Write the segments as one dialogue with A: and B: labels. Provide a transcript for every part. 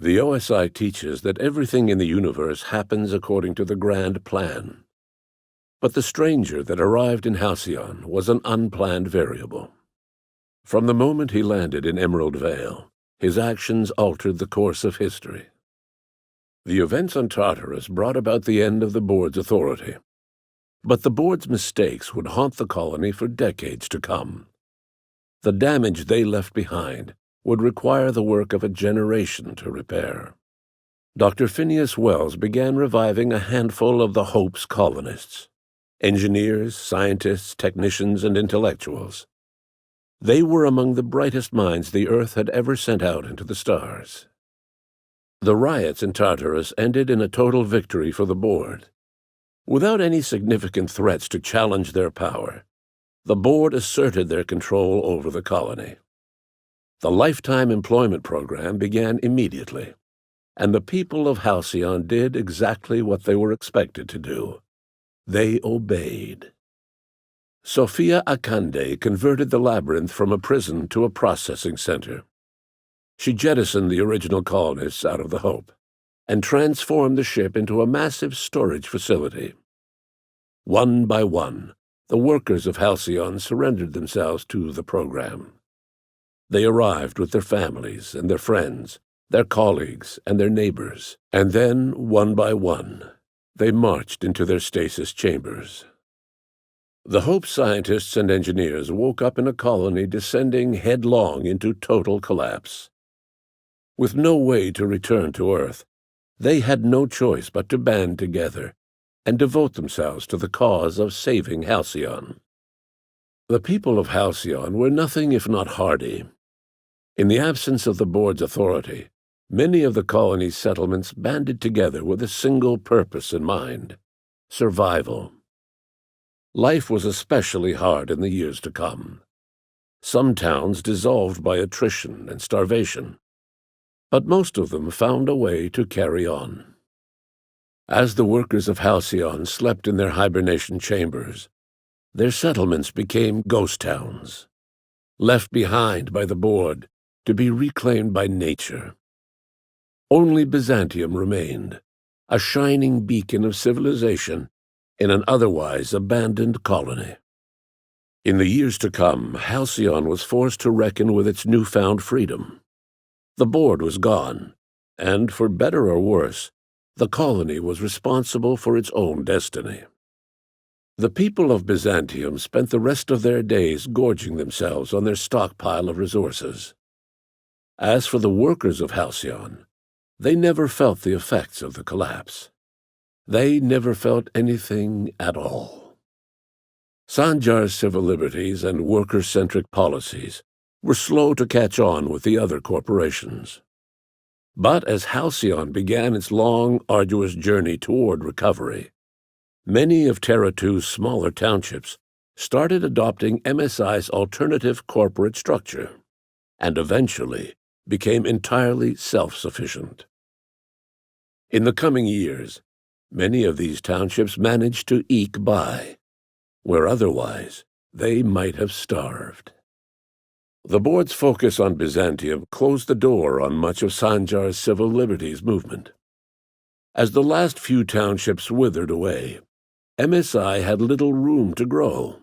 A: The OSI teaches that everything in the universe happens according to the grand plan. But the stranger that arrived in Halcyon was an unplanned variable. From the moment he landed in Emerald Vale, his actions altered the course of history. The events on Tartarus brought about the end of the board's authority. But the board's mistakes would haunt the colony for decades to come. The damage they left behind would require the work of a generation to repair. Dr. Phineas Wells began reviving a handful of the Hope's colonists, engineers, scientists, technicians, and intellectuals. They were among the brightest minds the Earth had ever sent out into the stars. The riots in Tartarus ended in a total victory for the board. Without any significant threats to challenge their power, the board asserted their control over the colony. The lifetime employment program began immediately, and the people of Halcyon did exactly what they were expected to do. They obeyed. Sophia Akande converted the labyrinth from a prison to a processing center. She jettisoned the original colonists out of the Hope and transformed the ship into a massive storage facility. One by one, the workers of Halcyon surrendered themselves to the program. They arrived with their families and their friends, their colleagues and their neighbors, and then, one by one, they marched into their stasis chambers. The Hope scientists and engineers woke up in a colony descending headlong into total collapse. With no way to return to Earth, they had no choice but to band together and devote themselves to the cause of saving Halcyon. The people of Halcyon were nothing if not hardy. In the absence of the board's authority, many of the colony's settlements banded together with a single purpose in mind: survival. Life was especially hard in the years to come. Some towns dissolved by attrition and starvation, but most of them found a way to carry on. As the workers of Halcyon slept in their hibernation chambers, their settlements became ghost towns, left behind by the board to be reclaimed by nature. Only Byzantium remained, a shining beacon of civilization in an otherwise abandoned colony. In the years to come, Halcyon was forced to reckon with its newfound freedom. The board was gone, and, for better or worse, the colony was responsible for its own destiny. The people of Byzantium spent the rest of their days gorging themselves on their stockpile of resources. As for the workers of Halcyon, they never felt the effects of the collapse. They never felt anything at all. Sanjar's civil liberties and worker-centric policies were slow to catch on with the other corporations. But as Halcyon began its long, arduous journey toward recovery, many of Terra 2's smaller townships started adopting MSI's alternative corporate structure, and eventually became entirely self-sufficient. In the coming years, many of these townships managed to eke by, where otherwise they might have starved. The board's focus on Byzantium closed the door on much of Sanjar's civil liberties movement. As the last few townships withered away, MSI had little room to grow.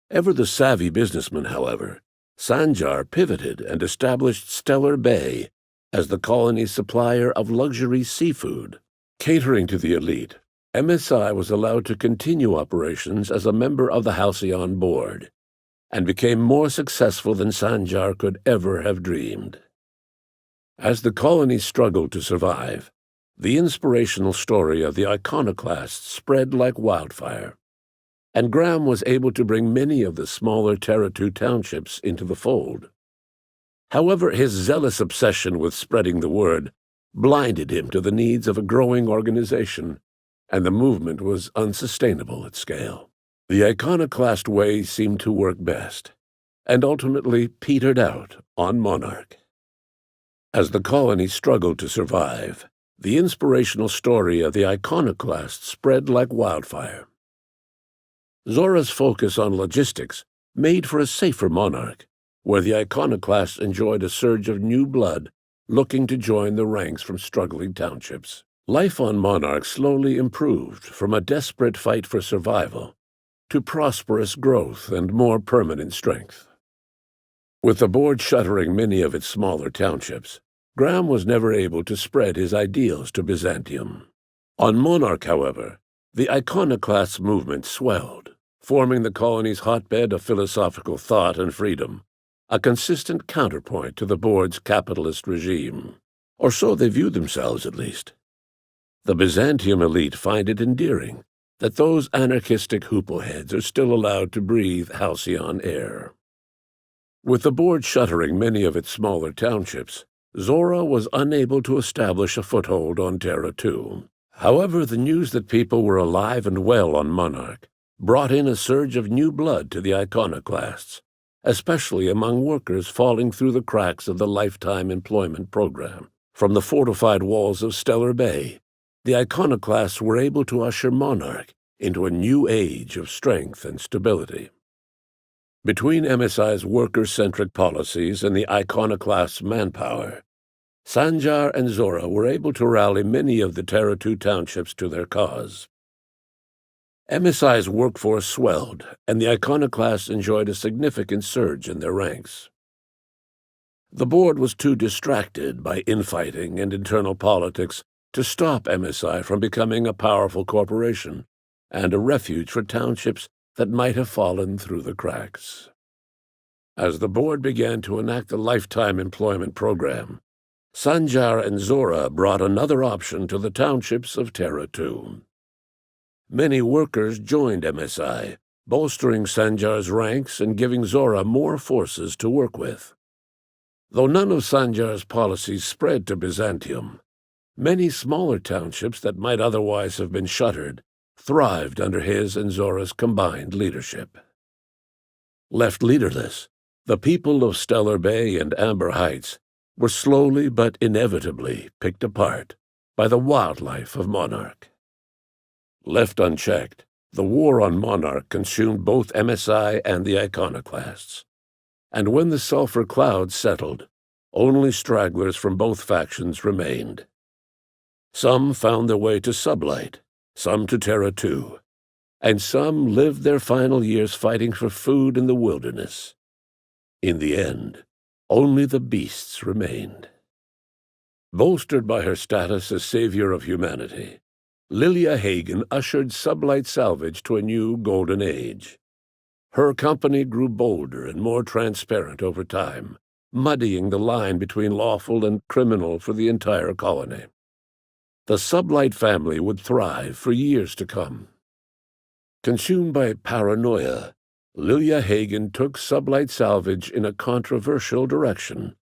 A: Ever the savvy businessman, however, Sanjar pivoted and established Stellar Bay as the colony's supplier of luxury seafood. Catering to the elite, MSI was allowed to continue operations as a member of the Halcyon board, and became more successful than Sanjar could ever have dreamed. As the colony struggled to survive, the inspirational story of the Iconoclast spread like wildfire, and Graham was able to bring many of the smaller Terra 2 townships into the fold. However, his zealous obsession with spreading the word blinded him to the needs of a growing organization, and the movement was unsustainable at scale. The Iconoclast way seemed to work best, and ultimately petered out on Monarch. As the colony struggled to survive, the inspirational story of the Iconoclast spread like wildfire. Zora's focus on logistics made for a safer Monarch, where the Iconoclasts enjoyed a surge of new blood looking to join the ranks from struggling townships. Life on Monarch slowly improved from a desperate fight for survival to prosperous growth and more permanent strength. With the board shuttering many of its smaller townships, Graham was never able to spread his ideals to Byzantium. On Monarch, however, the Iconoclast movement swelled, forming the colony's hotbed of philosophical thought and freedom, a consistent counterpoint to the board's capitalist regime. Or so they viewed themselves, at least. The Byzantium elite find it endearing that those anarchistic hoopleheads are still allowed to breathe halcyon air. With the board shuttering many of its smaller townships, Zora was unable to establish a foothold on Terra II. However, the news that people were alive and well on Monarch brought in a surge of new blood to the Iconoclasts, especially among workers falling through the cracks of the lifetime employment program. From the fortified walls of Stellar Bay, the Iconoclasts were able to usher Monarch into a new age of strength and stability. Between MSI's worker-centric policies and the Iconoclast's manpower, Sanjar and Zora were able to rally many of the Terra II townships to their cause. MSI's workforce swelled, and the Iconoclasts enjoyed a significant surge in their ranks. The board was too distracted by infighting and internal politics to stop MSI from becoming a powerful corporation and a refuge for townships that might have fallen through the cracks. As the board began to enact the lifetime employment program, Sanjar and Zora brought another option to the townships of Terra II. Many workers joined MSI, bolstering Sanjar's ranks and giving Zora more forces to work with. Though none of Sanjar's policies spread to Byzantium, many smaller townships that might otherwise have been shuttered thrived under his and Zora's combined leadership. Left leaderless, the people of Stellar Bay and Amber Heights were slowly but inevitably picked apart by the wildlife of Monarch. Left unchecked, the war on Monarch consumed both MSI and the Iconoclasts, and when the sulfur clouds settled, only stragglers from both factions remained. Some found their way to Sublight, some to Terra II, and some lived their final years fighting for food in the wilderness. In the end, only the beasts remained. Bolstered by her status as savior of humanity, Lilia Hagen ushered Sublight salvage to a new golden age. Her company grew bolder and more transparent over time, muddying the line between lawful and criminal for the entire colony. The Sublight family would thrive for years to come. Consumed by paranoia, Lilia Hagen took Sublight salvage in a controversial direction,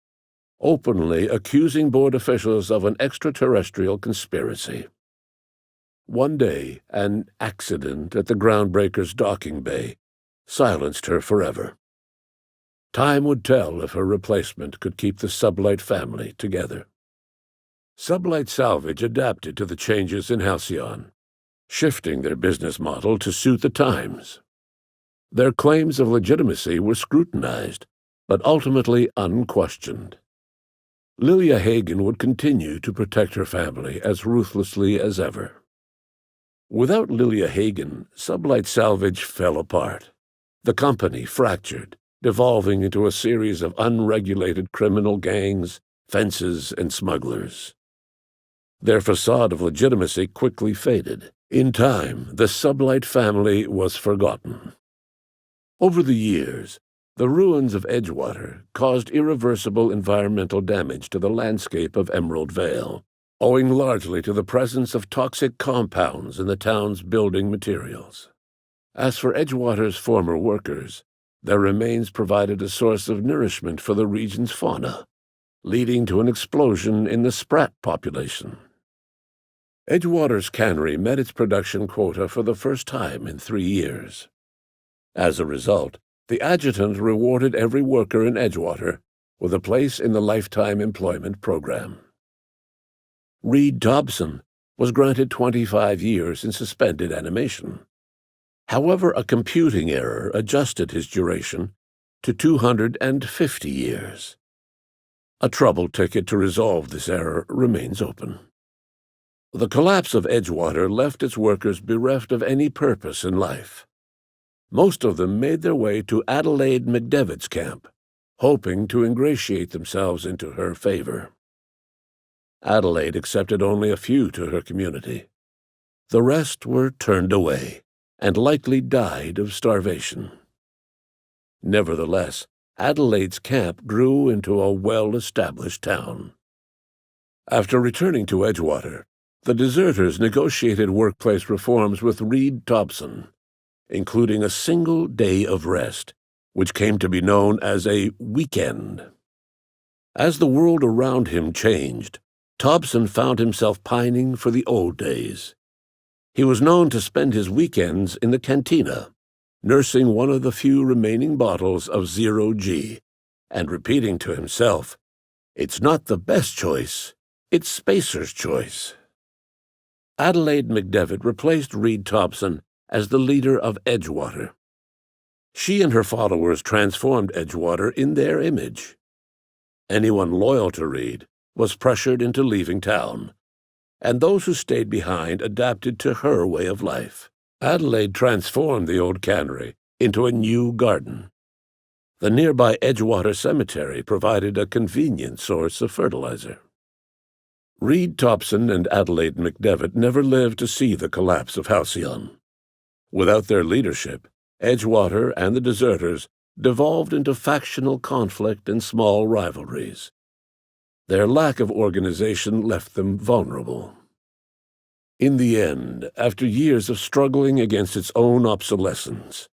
A: openly accusing board officials of an extraterrestrial conspiracy. One day, an accident at the Groundbreaker's docking bay silenced her forever. Time would tell if her replacement could keep the Sublight family together. Sublight Salvage adapted to the changes in Halcyon, shifting their business model to suit the times. Their claims of legitimacy were scrutinized, but ultimately unquestioned. Lilia Hagen would continue to protect her family as ruthlessly as ever. Without Lilia Hagen, Sublight Salvage fell apart. The company fractured, devolving into a series of unregulated criminal gangs, fences, and smugglers. Their facade of legitimacy quickly faded. In time, the Sublight family was forgotten. Over the years, the ruins of Edgewater caused irreversible environmental damage to the landscape of Emerald Vale, owing largely to the presence of toxic compounds in the town's building materials. As for Edgewater's former workers, their remains provided a source of nourishment for the region's fauna, leading to an explosion in the sprat population. Edgewater's cannery met its production quota for the first time in 3 years. As a result, the Adjutant rewarded every worker in Edgewater with a place in the lifetime employment program. Reed Dobson was granted 25 years in suspended animation. However, a computing error adjusted his duration to 250 years. A trouble ticket to resolve this error remains open. The collapse of Edgewater left its workers bereft of any purpose in life. Most of them made their way to Adelaide McDevitt's camp, hoping to ingratiate themselves into her favor. Adelaide accepted only a few to her community. The rest were turned away, and likely died of starvation. Nevertheless, Adelaide's camp grew into a well-established town. After returning to Edgewater, the deserters negotiated workplace reforms with Reed Thompson, including a single day of rest, which came to be known as a weekend. As the world around him changed, Thompson found himself pining for the old days. He was known to spend his weekends in the cantina, nursing one of the few remaining bottles of 0G, and repeating to himself, "It's not the best choice, it's Spacer's choice." Adelaide McDevitt replaced Reed Thompson as the leader of Edgewater. She and her followers transformed Edgewater in their image. Anyone loyal to Reed was pressured into leaving town, and those who stayed behind adapted to her way of life. Adelaide transformed the old cannery into a new garden. The nearby Edgewater Cemetery provided a convenient source of fertilizer. Reed Thompson and Adelaide McDevitt never lived to see the collapse of Halcyon. Without their leadership, Edgewater and the deserters devolved into factional conflict and small rivalries. Their lack of organization left them vulnerable. In the end, after years of struggling against its own obsolescence,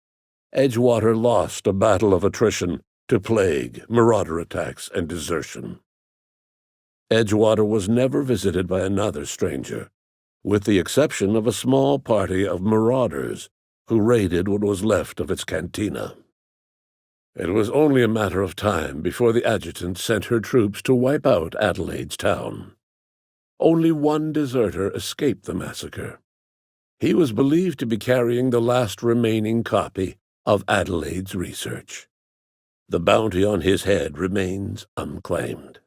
A: Edgewater lost a battle of attrition to plague, marauder attacks, and desertion. Edgewater was never visited by another stranger, with the exception of a small party of marauders who raided what was left of its cantina. It was only a matter of time before the Adjutant sent her troops to wipe out Adelaide's town. Only one deserter escaped the massacre. He was believed to be carrying the last remaining copy of Adelaide's research. The bounty on his head remains unclaimed.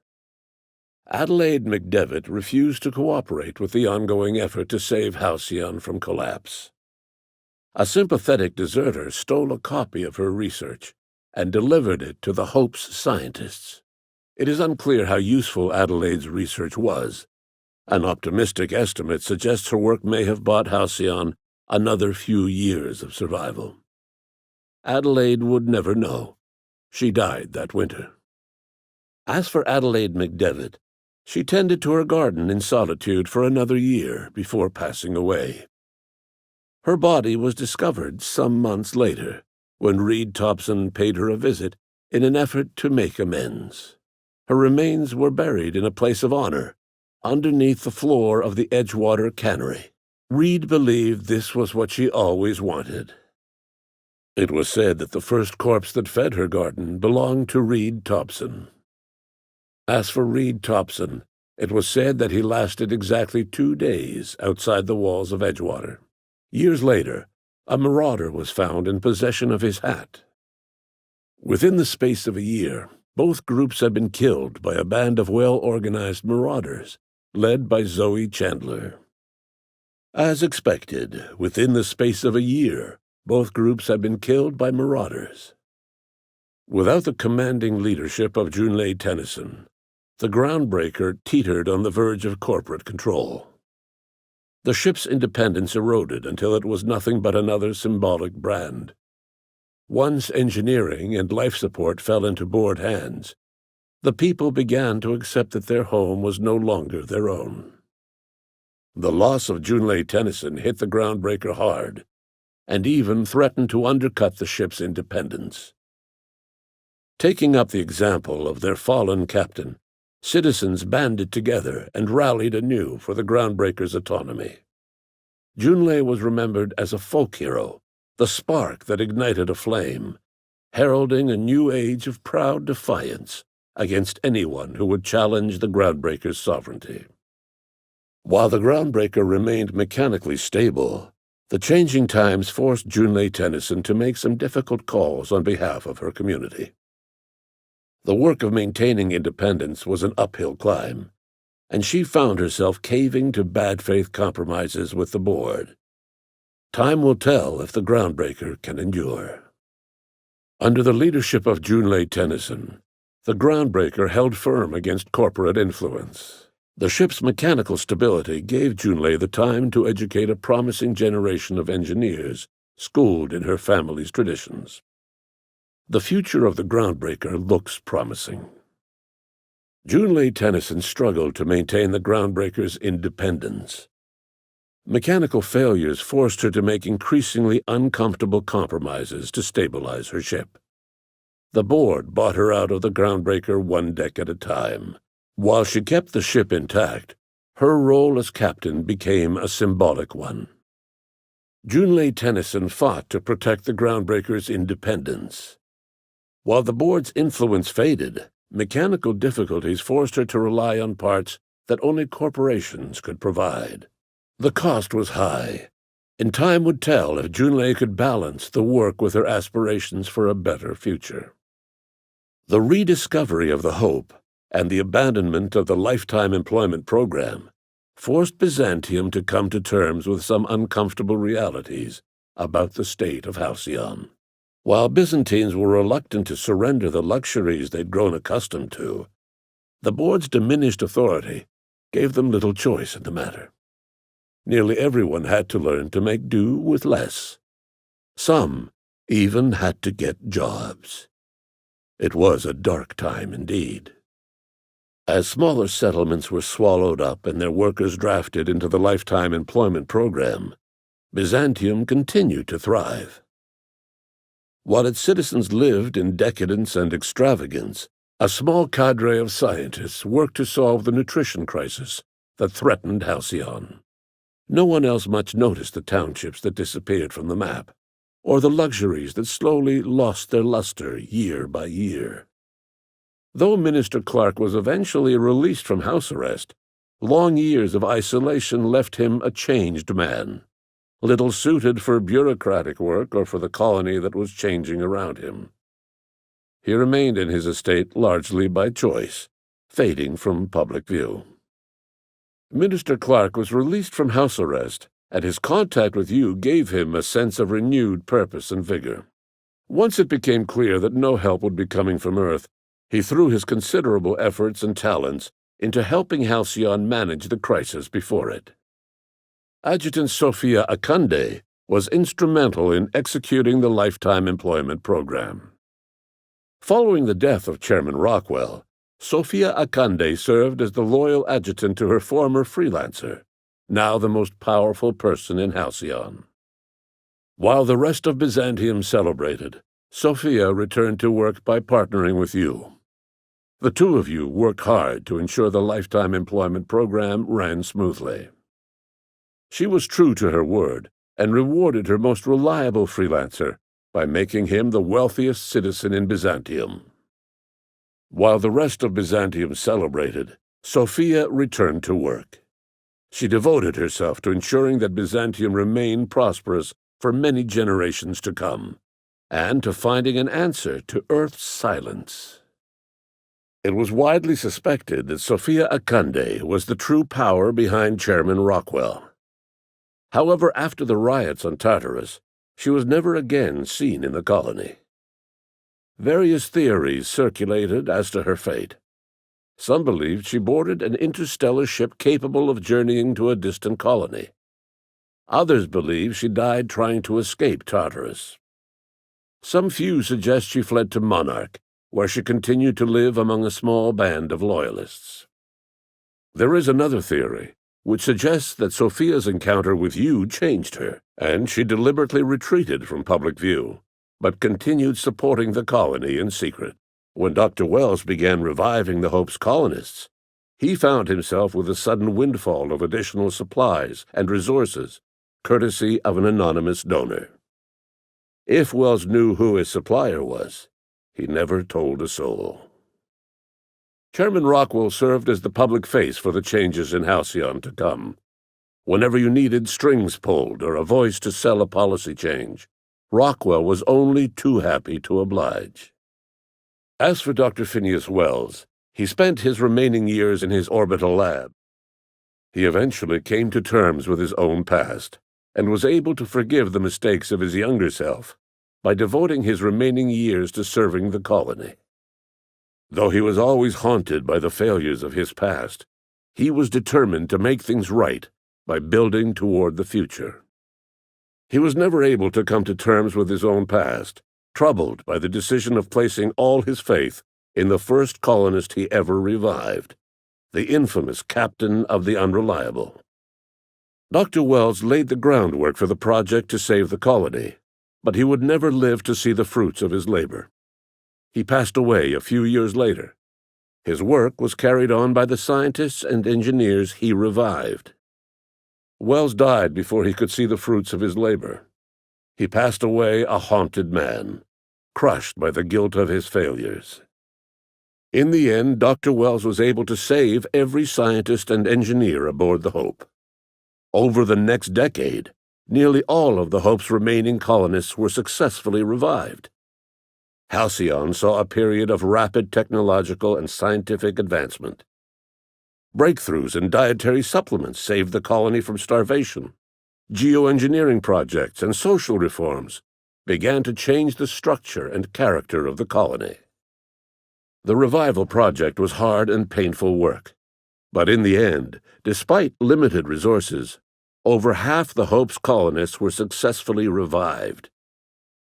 A: Adelaide McDevitt refused to cooperate with the ongoing effort to save Halcyon from collapse. A sympathetic deserter stole a copy of her research and delivered it to the Hope's scientists. It is unclear how useful Adelaide's research was. An optimistic estimate suggests her work may have bought Halcyon another few years of survival. Adelaide would never know. She died that winter. As for Adelaide McDevitt, she tended to her garden in solitude for another year before passing away. Her body was discovered some months later, when Reed Thompson paid her a visit in an effort to make amends. Her remains were buried in a place of honor, underneath the floor of the Edgewater cannery. Reed believed this was what she always wanted. It was said that the first corpse that fed her garden belonged to Reed Thompson. As for Reed Thompson, it was said that he lasted exactly 2 days outside the walls of Edgewater. Years later, a marauder was found in possession of his hat. Within the space of a year, both groups had been killed by a band of well-organized marauders, led by Zoe Chandler. As expected, within the space of a year, both groups had been killed by marauders. Without the commanding leadership of Junlei Tennyson, the Groundbreaker teetered on the verge of corporate control. The ship's independence eroded until it was nothing but another symbolic brand. Once engineering and life support fell into bored hands, the people began to accept that their home was no longer their own. The loss of Junlei Tennyson hit the Groundbreaker hard, and even threatened to undercut the ship's independence. Taking up the example of their fallen captain, citizens banded together and rallied anew for the Groundbreaker's autonomy. Junlei was remembered as a folk hero, the spark that ignited a flame, heralding a new age of proud defiance against anyone who would challenge the Groundbreaker's sovereignty. While the Groundbreaker remained mechanically stable, the changing times forced Junlei Tennyson to make some difficult calls on behalf of her community. The work of maintaining independence was an uphill climb, and she found herself caving to bad faith compromises with the board. Time will tell if the Groundbreaker can endure. Under the leadership of Junlei Tennyson, the Groundbreaker held firm against corporate influence. The ship's mechanical stability gave Junlei the time to educate a promising generation of engineers schooled in her family's traditions. The future of the Groundbreaker looks promising. Junlei Tennyson struggled to maintain the Groundbreaker's independence. Mechanical failures forced her to make increasingly uncomfortable compromises to stabilize her ship. The board bought her out of the Groundbreaker one deck at a time. While she kept the ship intact, her role as captain became a symbolic one. Junlei Tennyson fought to protect the Groundbreaker's independence. While the board's influence faded, mechanical difficulties forced her to rely on parts that only corporations could provide. The cost was high, and time would tell if Junlei could balance the work with her aspirations for a better future. The rediscovery of the Hope and the abandonment of the lifetime employment program forced Byzantium to come to terms with some uncomfortable realities about the state of Halcyon. While Byzantines were reluctant to surrender the luxuries they'd grown accustomed to, the board's diminished authority gave them little choice in the matter. Nearly everyone had to learn to make do with less. Some even had to get jobs. It was a dark time indeed. As smaller settlements were swallowed up and their workers drafted into the lifetime employment program, Byzantium continued to thrive. While its citizens lived in decadence and extravagance, a small cadre of scientists worked to solve the nutrition crisis that threatened Halcyon. No one else much noticed the townships that disappeared from the map, or the luxuries that slowly lost their luster year by year. Though Minister Clark was eventually released from house arrest, long years of isolation left him a changed man, little suited for bureaucratic work or for the colony that was changing around him. He remained in his estate largely by choice, fading from public view. Minister Clark was released from house arrest, and his contact with you gave him a sense of renewed purpose and vigor. Once it became clear that no help would be coming from Earth, he threw his considerable efforts and talents into helping Halcyon manage the crisis before it. Adjutant Sophia Akande was instrumental in executing the lifetime employment program. Following the death of Chairman Rockwell, Sophia Akande served as the loyal adjutant to her former freelancer, now the most powerful person in Halcyon. While the rest of Byzantium celebrated, Sophia returned to work by partnering with you. The two of you worked hard to ensure the lifetime employment program ran smoothly. She was true to her word and rewarded her most reliable freelancer by making him the wealthiest citizen in Byzantium. While the rest of Byzantium celebrated, Sophia returned to work. She devoted herself to ensuring that Byzantium remained prosperous for many generations to come, and to finding an answer to Earth's silence. It was widely suspected that Sophia Akande was the true power behind Chairman Rockwell. However, after the riots on Tartarus, she was never again seen in the colony. Various theories circulated as to her fate. Some believed she boarded an interstellar ship capable of journeying to a distant colony. Others believed she died trying to escape Tartarus. Some few suggest she fled to Monarch, where she continued to live among a small band of loyalists. There is another theory, which suggests that Sophia's encounter with you changed her, and she deliberately retreated from public view, but continued supporting the colony in secret. When Dr. Wells began reviving the Hope's colonists, he found himself with a sudden windfall of additional supplies and resources, courtesy of an anonymous donor. If Wells knew who his supplier was, he never told a soul. Chairman Rockwell served as the public face for the changes in Halcyon to come. Whenever you needed strings pulled or a voice to sell a policy change, Rockwell was only too happy to oblige. As for Dr. Phineas Wells, he spent his remaining years in his orbital lab. He eventually came to terms with his own past, and was able to forgive the mistakes of his younger self by devoting his remaining years to serving the colony. Though he was always haunted by the failures of his past, he was determined to make things right by building toward the future. He was never able to come to terms with his own past, troubled by the decision of placing all his faith in the first colonist he ever revived, the infamous Captain of the Unreliable. Dr. Wells laid the groundwork for the project to save the colony, but he would never live to see the fruits of his labor. He passed away a few years later. His work was carried on by the scientists and engineers he revived. Wells died before he could see the fruits of his labor. He passed away a haunted man, crushed by the guilt of his failures. In the end, Dr. Wells was able to save every scientist and engineer aboard the Hope. Over the next decade, nearly all of the Hope's remaining colonists were successfully revived. Halcyon saw a period of rapid technological and scientific advancement. Breakthroughs in dietary supplements saved the colony from starvation. Geoengineering projects and social reforms began to change the structure and character of the colony. The revival project was hard and painful work, but in the end, despite limited resources, over half the Hope's colonists were successfully revived.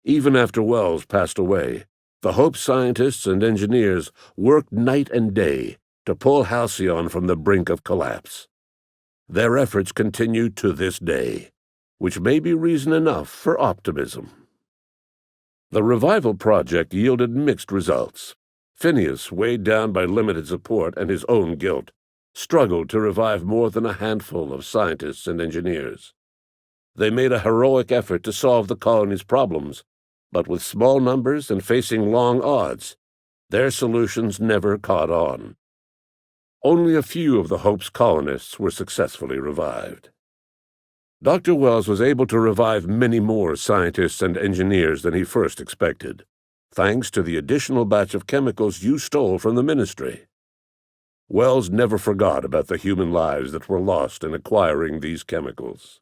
A: Even after Wells passed away, the Hope scientists and engineers worked night and day to pull Halcyon from the brink of collapse. Their efforts continue to this day, which may be reason enough for optimism. The revival project yielded mixed results. Phineas, weighed down by limited support and his own guilt, struggled to revive more than a handful of scientists and engineers. They made a heroic effort to solve the colony's problems, but with small numbers and facing long odds, their solutions never caught on. Only a few of the Hope's colonists were successfully revived. Dr. Wells was able to revive many more scientists and engineers than he first expected, thanks to the additional batch of chemicals you stole from the Ministry. Wells never forgot about the human lives that were lost in acquiring these chemicals.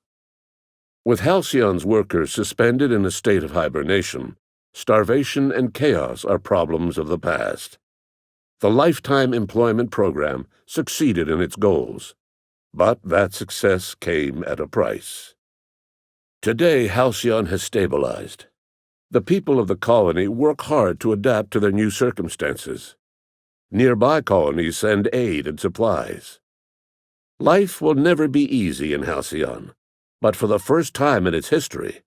A: With Halcyon's workers suspended in a state of hibernation, starvation and chaos are problems of the past. The Lifetime Employment Program succeeded in its goals, but that success came at a price. Today, Halcyon has stabilized. The people of the colony work hard to adapt to their new circumstances. Nearby colonies send aid and supplies. Life will never be easy in Halcyon, but for the first time in its history,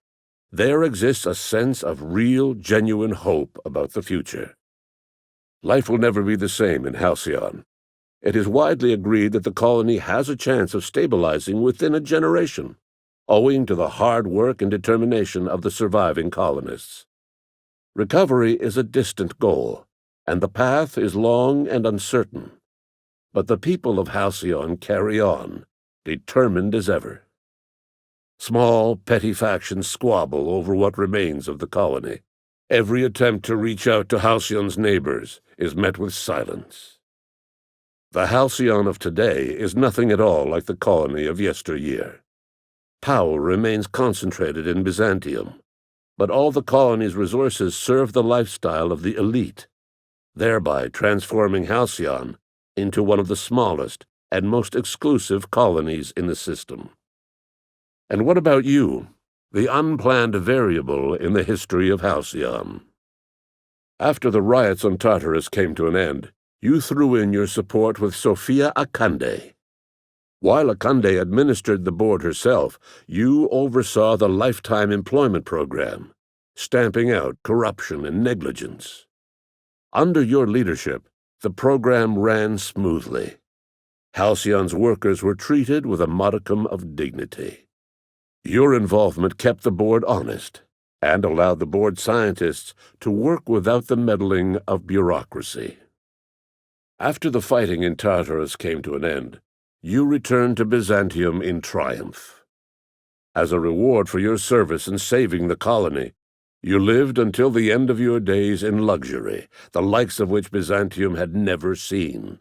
A: there exists a sense of real, genuine hope about the future. Life will never be the same in Halcyon. It is widely agreed that the colony has a chance of stabilizing within a generation, owing to the hard work and determination of the surviving colonists. Recovery is a distant goal, and the path is long and uncertain. But the people of Halcyon carry on, determined as ever. Small, petty factions squabble over what remains of the colony. Every attempt to reach out to Halcyon's neighbors is met with silence. The Halcyon of today is nothing at all like the colony of yesteryear. Power remains concentrated in Byzantium, but all the colony's resources serve the lifestyle of the elite, thereby transforming Halcyon into one of the smallest and most exclusive colonies in the system. And what about you, the unplanned variable in the history of Halcyon? After the riots on Tartarus came to an end, you threw in your support with Sophia Akande. While Akande administered the board herself, you oversaw the Lifetime Employment Program, stamping out corruption and negligence. Under your leadership, the program ran smoothly. Halcyon's workers were treated with a modicum of dignity. Your involvement kept the board honest and allowed the board scientists to work without the meddling of bureaucracy. After the fighting in Tartarus came to an end, you returned to Byzantium in triumph. As a reward for your service in saving the colony, You lived until the end of your days in luxury, the likes of which Byzantium had never seen.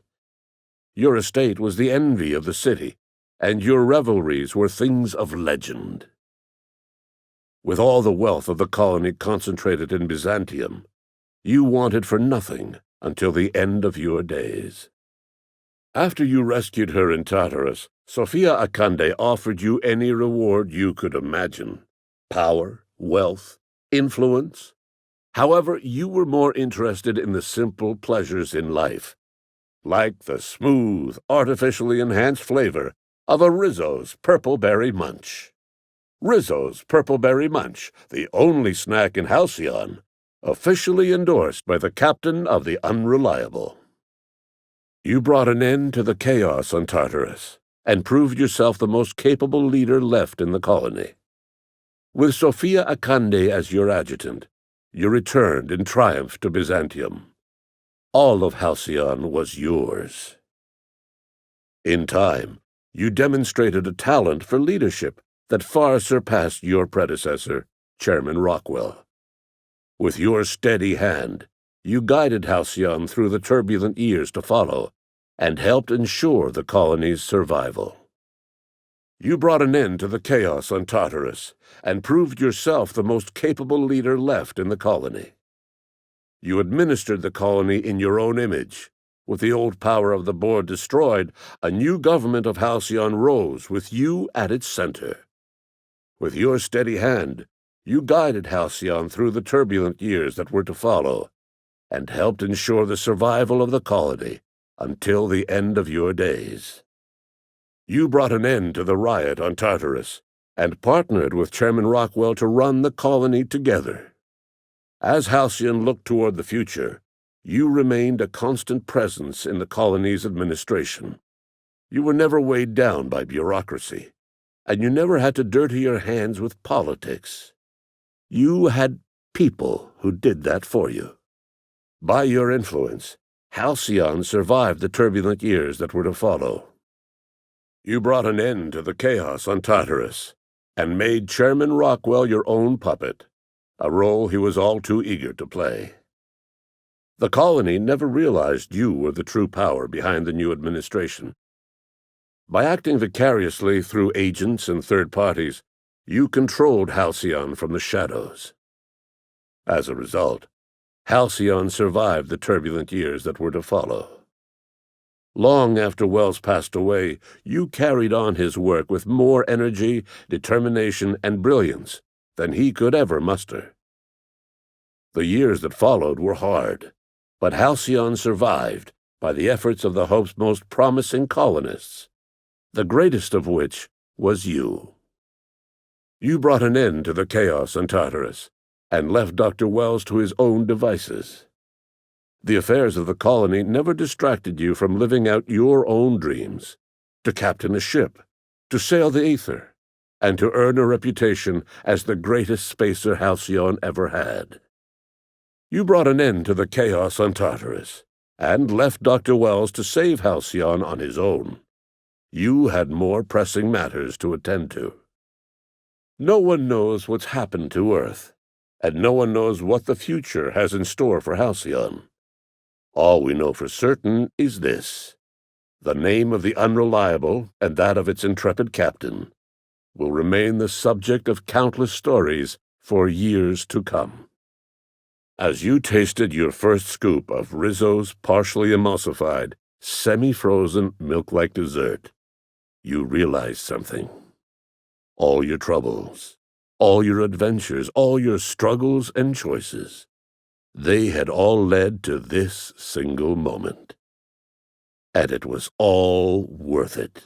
A: Your estate was the envy of the city, and your revelries were things of legend. With all the wealth of the colony concentrated in Byzantium, you wanted for nothing until the end of your days. After you rescued her in Tartarus, Sophia Akande offered you any reward you could imagine: power, wealth, influence. However, you were more interested in the simple pleasures in life, like the smooth, artificially enhanced flavor of a Rizzo's Purple Berry Munch. Rizzo's Purple Berry Munch, the only snack in Halcyon, officially endorsed by the captain of the Unreliable. You brought an end to the chaos on Tartarus, and proved yourself the most capable leader left in the colony. With Sophia Akande as your adjutant, you returned in triumph to Byzantium. All of Halcyon was yours. In time, you demonstrated a talent for leadership that far surpassed your predecessor, Chairman Rockwell. With your steady hand, you guided Halcyon through the turbulent years to follow, and helped ensure the colony's survival. You brought an end to the chaos on Tartarus, and proved yourself the most capable leader left in the colony. You administered the colony in your own image. With the old power of the board destroyed, a new government of Halcyon rose with you at its center. With your steady hand, you guided Halcyon through the turbulent years that were to follow, and helped ensure the survival of the colony until the end of your days. You brought an end to the riot on Tartarus, and partnered with Chairman Rockwell to run the colony together. As Halcyon looked toward the future, you remained a constant presence in the colony's administration. You were never weighed down by bureaucracy, and you never had to dirty your hands with politics. You had people who did that for you. By your influence, Halcyon survived the turbulent years that were to follow. You brought an end to the chaos on Tartarus, and made Chairman Rockwell your own puppet, a role he was all too eager to play. The colony never realized you were the true power behind the new administration. By acting vicariously through agents and third parties, you controlled Halcyon from the shadows. As a result, Halcyon survived the turbulent years that were to follow. Long after Wells passed away, you carried on his work with more energy, determination, and brilliance than he could ever muster. The years that followed were hard, but Halcyon survived by the efforts of the Hope's most promising colonists, the greatest of which was you. You brought an end to the chaos on Tartarus, and left Dr. Wells to his own devices. The affairs of the colony never distracted you from living out your own dreams, to captain a ship, to sail the ether, and to earn a reputation as the greatest spacer Halcyon ever had. You brought an end to the chaos on Tartarus, and left Dr. Wells to save Halcyon on his own. You had more pressing matters to attend to. No one knows what's happened to Earth, and no one knows what the future has in store for Halcyon. All we know for certain is this: the name of the Unreliable, and that of its intrepid captain, will remain the subject of countless stories for years to come. As you tasted your first scoop of Rizzo's partially emulsified, semi-frozen milk-like dessert, you realized something. All your troubles, all your adventures, all your struggles and choices, they had all led to this single moment. And it was all worth it.